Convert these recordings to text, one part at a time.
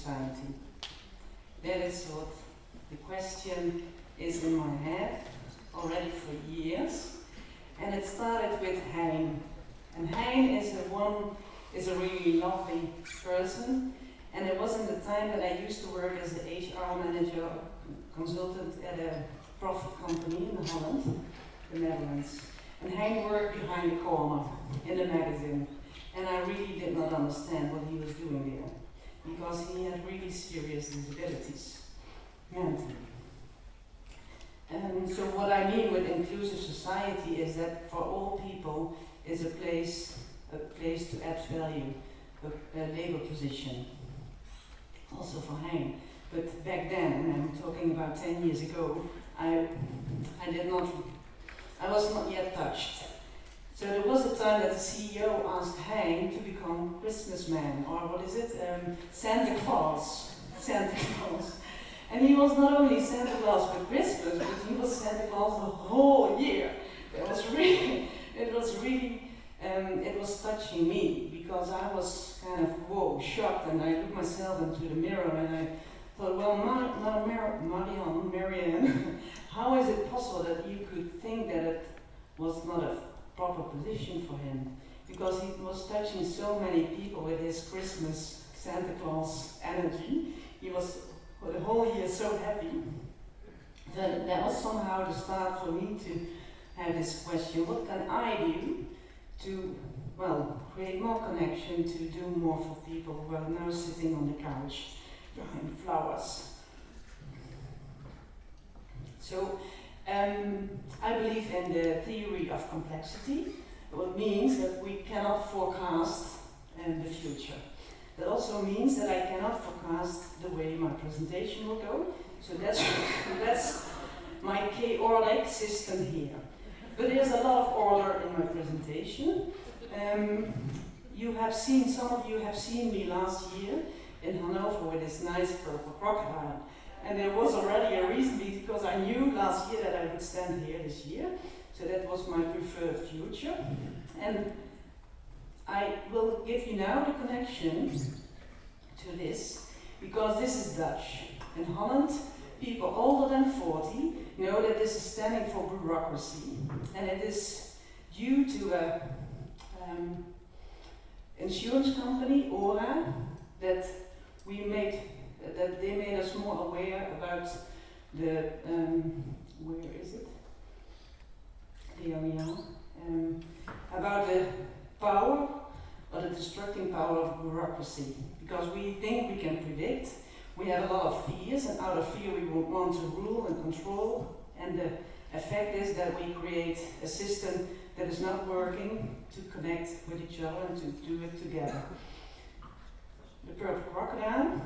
society? That is what the question is in my head already for years. And it started with Hein. And Hein is a really lovely person. And it was in the time that I used to work as an HR manager, consultant at a profit company in Holland, the Netherlands. And Hein worked behind the corner in the magazine. And I really did not understand what he was doing there, because he had really serious disabilities, mentally. And so what I mean with inclusive society is that for all people is a place to add value, a labor position. Also for Hein. But back then, and I'm talking about 10 years ago, I was not yet touched. So there was a time that the CEO asked Hein to become Christmas man, or what is it? Santa Claus. Santa Claus. And he was not only Santa Claus for Christmas, but he was Santa Claus the whole year. It was touching me, because I was kind of, whoa, shocked, and I looked myself into the mirror and I thought, well, Marianne, how is it possible that you could think that it was not a proper position for him? Because he was touching so many people with his Christmas Santa Claus energy. He was for the whole year so happy. That was somehow the start for me to have this question: what can I do to, well, create more connection, to do more for people who are now sitting on the couch behind flowers? So I believe in the theory of complexity, what means that we cannot forecast the future. That also means that I cannot forecast the way my presentation will go. So that's my chaotic system here. But there's a lot of order in my presentation. Some of you have seen me last year in Hanover with this nice purple crocodile. And there was already a reason, because I knew last year that I would stand here this year. So that was my preferred future. And I will give you now the connection to this, because this is Dutch. In Holland, people older than 40 know that this is standing for bureaucracy. And it is due to a insurance company, ORA, that they made us more aware about the, where is it? There we are. About the power, or the destructing power of bureaucracy. Because we think we can predict, we have a lot of fears, and out of fear we want to rule and control, and the effect is that we create a system that is not working to connect with each other and to do it together. The Purple Crocodile.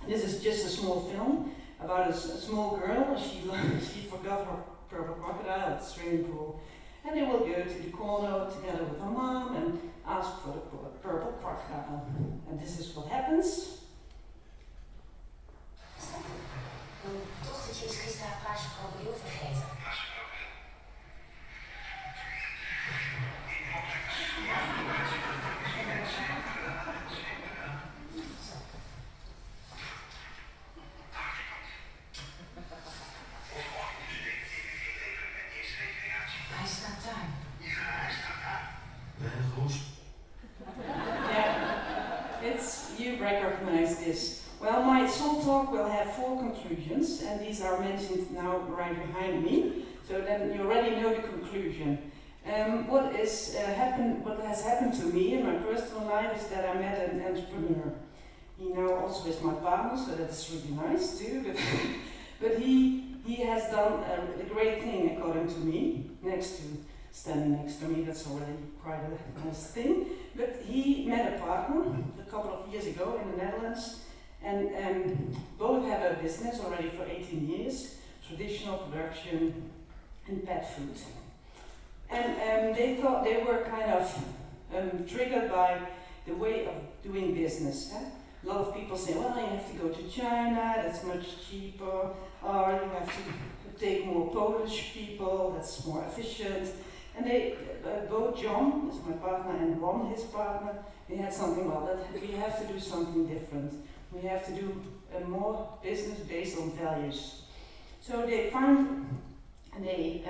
This is just a small film about a small girl. She forgot her purple crocodile at the swimming pool. And they will go to the corner together with her mom and ask for the purple crocodile. And this is what happens. Dochtertje is gisteren haar paarse krokodil vergeten. Hij staat daar. Ja, hij staat daar. You recognize this. Well, my soul talk will have 4 conclusions, and these are mentioned now right behind me. So then you already know the conclusion. What has happened to me in my personal life is that I met an entrepreneur. He now also is my partner, so that is really nice too. But he has done a great thing according to me, standing next to me. That's already quite a nice thing. But he met a partner a couple of years ago in the Netherlands, and both have a business already for 18 years, traditional production in pet food. And they thought they were kind of triggered by the way of doing business. A lot of people say, well, you have to go to China, that's much cheaper, or you have to take more Polish people, that's more efficient. And they, both John, is my partner, and Ron, his partner, they had something about that. We have to do something different. We have to do more business based on values. So they found, and they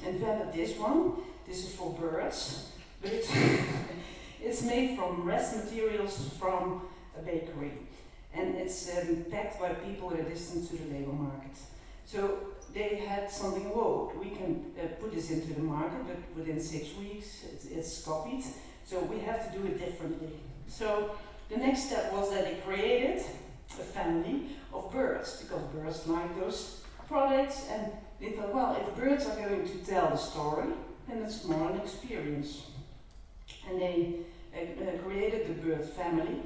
invented this one. This is for birds, but it's made from rest materials from a bakery. And it's packed by people at a distance to the labor market. So they had something, whoa, we can put this into the market, but within 6 weeks it's copied. So we have to do it differently. So the next step was that they created a family of birds, because birds like those products, and they thought, well, if birds are going to tell the story, then it's more an experience. And they created the bird family,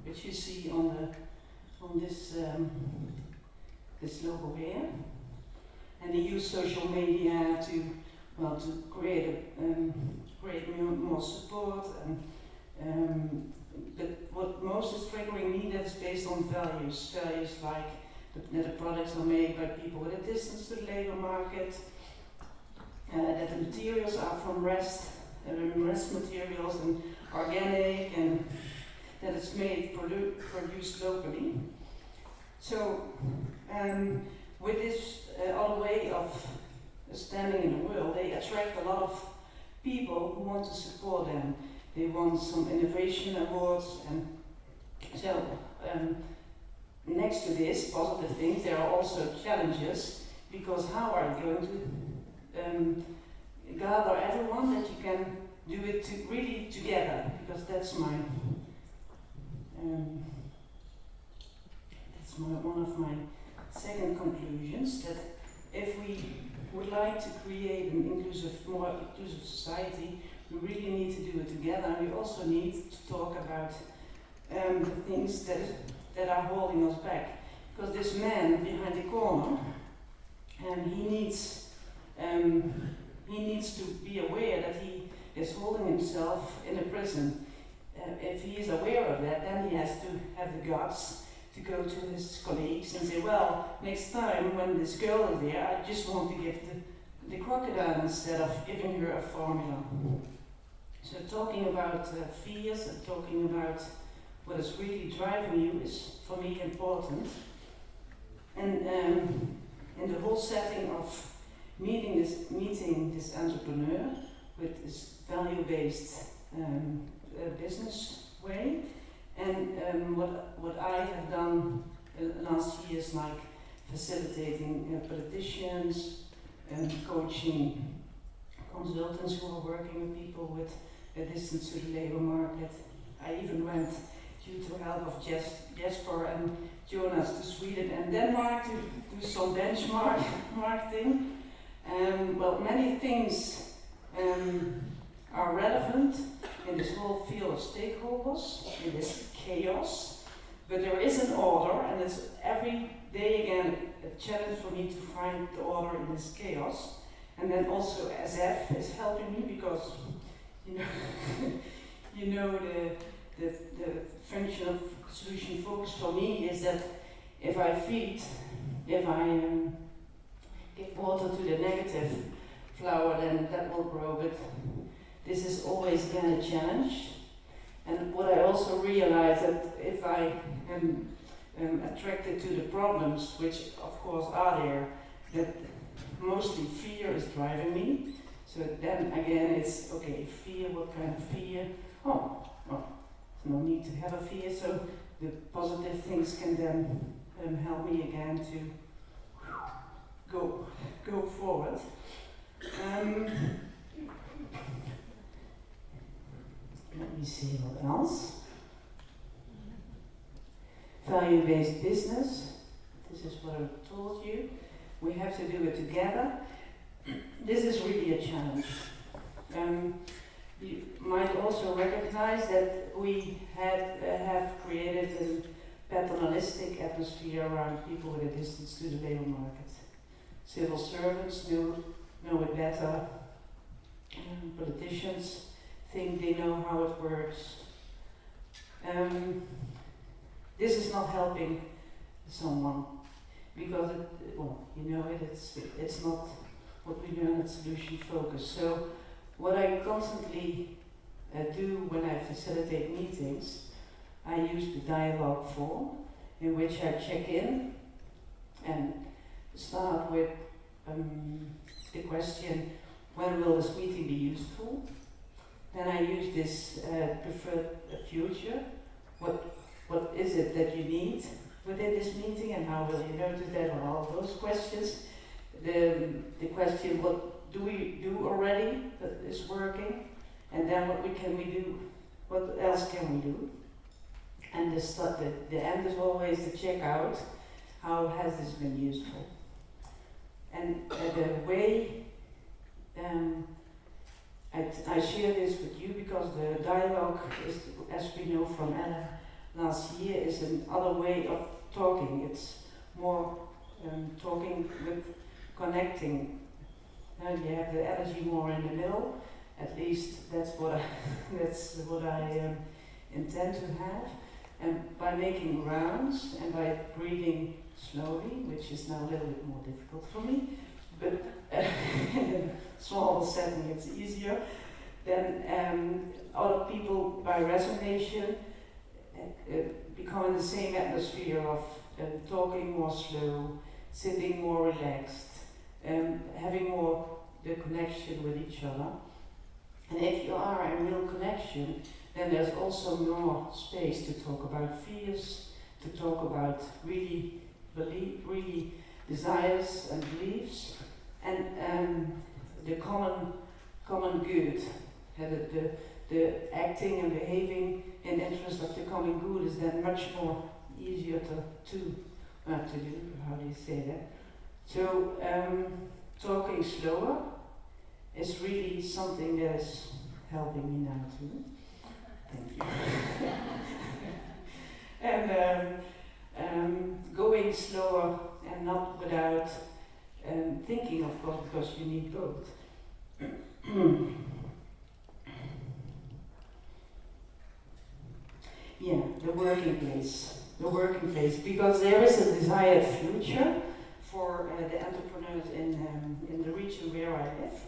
which you see on this this logo here. And they use social media to create more support. But what most is triggering me, that's based on values. Values like that the products are made by people at a distance to the labor market, that the materials are from rest materials and organic, and that it's produced locally. So with this other way of standing in the world, they attract a lot of people who want to support them. They want some innovation awards, and so next to this positive things, there are also challenges, because how are you going to gather everyone that you can do it really together? Because that's one of my second conclusions, that if we would like to create an more inclusive society, we really need to do it together. And we also need to talk about the things that are holding us back. Because this man behind the corner, he needs to be aware that he is holding himself in a prison. If he is aware of that, then he has to have the guts to go to his colleagues and say, well, next time when this girl is there, I just want to give the crocodile instead of giving her a formula. So talking about fears and talking about what is really driving you is, for me, important. And in the whole setting of meeting this entrepreneur with this value-based business way, and what I have done last years, like facilitating politicians and coaching consultants who are working with people with a distance to the labor market. I even went, due to help of Jesper and Jonas, to Sweden and Denmark to do some benchmarking. Well, many things are relevant in this whole field of stakeholders, in this chaos, but there is an order, and it's every day again a challenge for me to find the order in this chaos. And then also SF is helping me, because the function of solution focus for me is that if I give water to the negative flower, then that will grow, but this is always again a challenge. And what I also realize, that if I am attracted to the problems, which of course are there, that mostly fear is driving me. So then again it's, okay, fear, what kind of fear? Oh, well, no need to have a fear, so the positive things can then help me again to go forward. Let me see what else. Value-based business. This is what I told you. We have to do it together. This is really a challenge. You might also recognize that we have created a paternalistic atmosphere around people with a distance to the labor market. Civil servants know it better. Politicians think they know how it works. This is not helping someone, because it's not what we learn at Solution Focus. So what I constantly do when I facilitate meetings, I use the dialogue form, in which I check in and start with the question, when will this meeting be useful? Then I use this preferred future. What is it that you need within this meeting, and how will you notice that, on all those questions? The question, what do we do already that is working? And then what can we do? What else can we do? And the end is always to check out, how has this been useful? And the way I share this with you, because the dialogue is, as we know from Ella last year, is another way of talking. It's more talking with connecting. And you have the energy more in the middle. At least that's what I intend to have. And by making rounds and by breathing slowly, which is now a little bit more difficult for me, but in a small setting it's easier, then other people by resonation become in the same atmosphere of talking more slow, sitting more relaxed, having more the connection with each other. And if you are in real connection, then there's also more space to talk about fears, to talk about really desires and beliefs, and the common good. The acting and behaving in interest of the common good is then much more easier to do. How do you say that? So talking slower is really something that is helping me now too. Thank you. And going slower and not without thinking, of course, because you need both. Yeah, the working place, because there is a desired future for the entrepreneurs in the region where I live,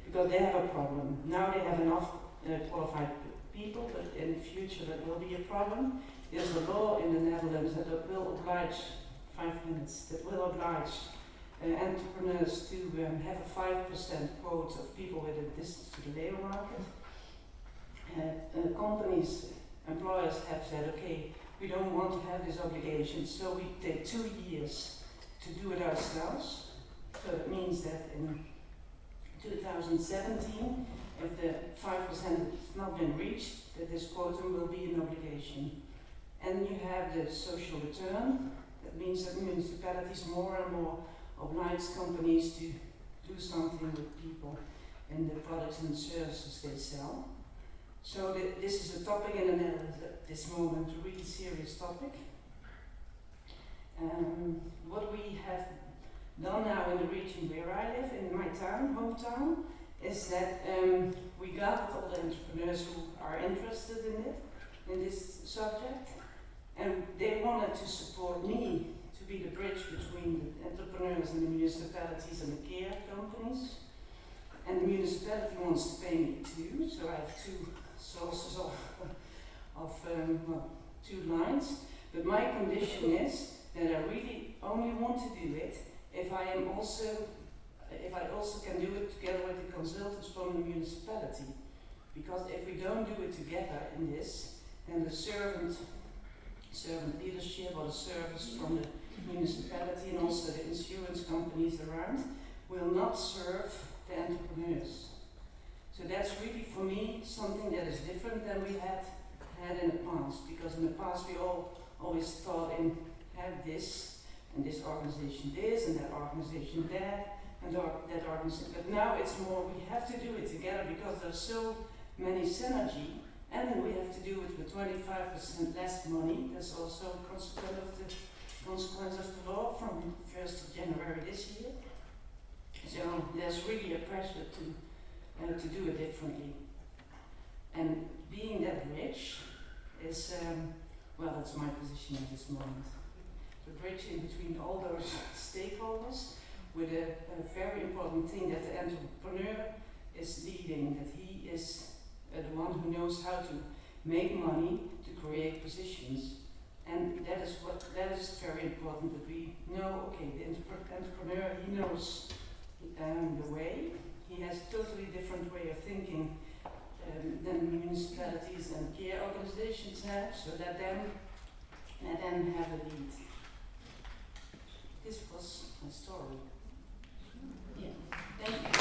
because they have a problem. Now they have enough qualified people, but in the future that will be a problem. There's a law in the Netherlands that will oblige, 5 minutes, that will oblige entrepreneurs to have a 5% quote of people with a distance to the labor market. Companies, employers have said, okay, we don't want to have this obligation, so we take 2 years to do it ourselves. So it means that in 2017, if the 5% has not been reached, that this quota will be an obligation. And you have the social return. That means that municipalities more and more oblige companies to do something with people and the products and services they sell. So this is a topic in the Netherlands at this moment, a really serious topic. What we have done now in the region where I live, in my town, hometown, is that we gathered all the entrepreneurs who are interested in this subject, and they wanted to support me to be the bridge between the entrepreneurs and the municipalities and the care companies. And the municipality wants to pay me too, so I have 2 sources of 2 lines. But my condition is that I really only want to do it if I also can do it together with the consultants from the municipality. Because if we don't do it together in this, then the servant leadership or the service from the municipality and also the insurance companies around will not serve the entrepreneurs. So that's really for me something that is different than we had in the past, because in the past we always thought in have this and this organization this and that organization that and that organization, but now it's more we have to do it together because there's so many synergy, and we have to do it with 25% less money. That's also a consequence of the law from 1st of January this year. So there's really a pressure to do it differently. And being that bridge is, that's my position at this moment. The bridge in between all those stakeholders with a very important thing that the entrepreneur is leading, that he is the one who knows how to make money to create positions. And that is very important, that we know, okay, the entrepreneur, he knows the way. He has a totally different way of thinking than municipalities and care organizations have, so let them have a lead. This was my story. Yeah. Thank you.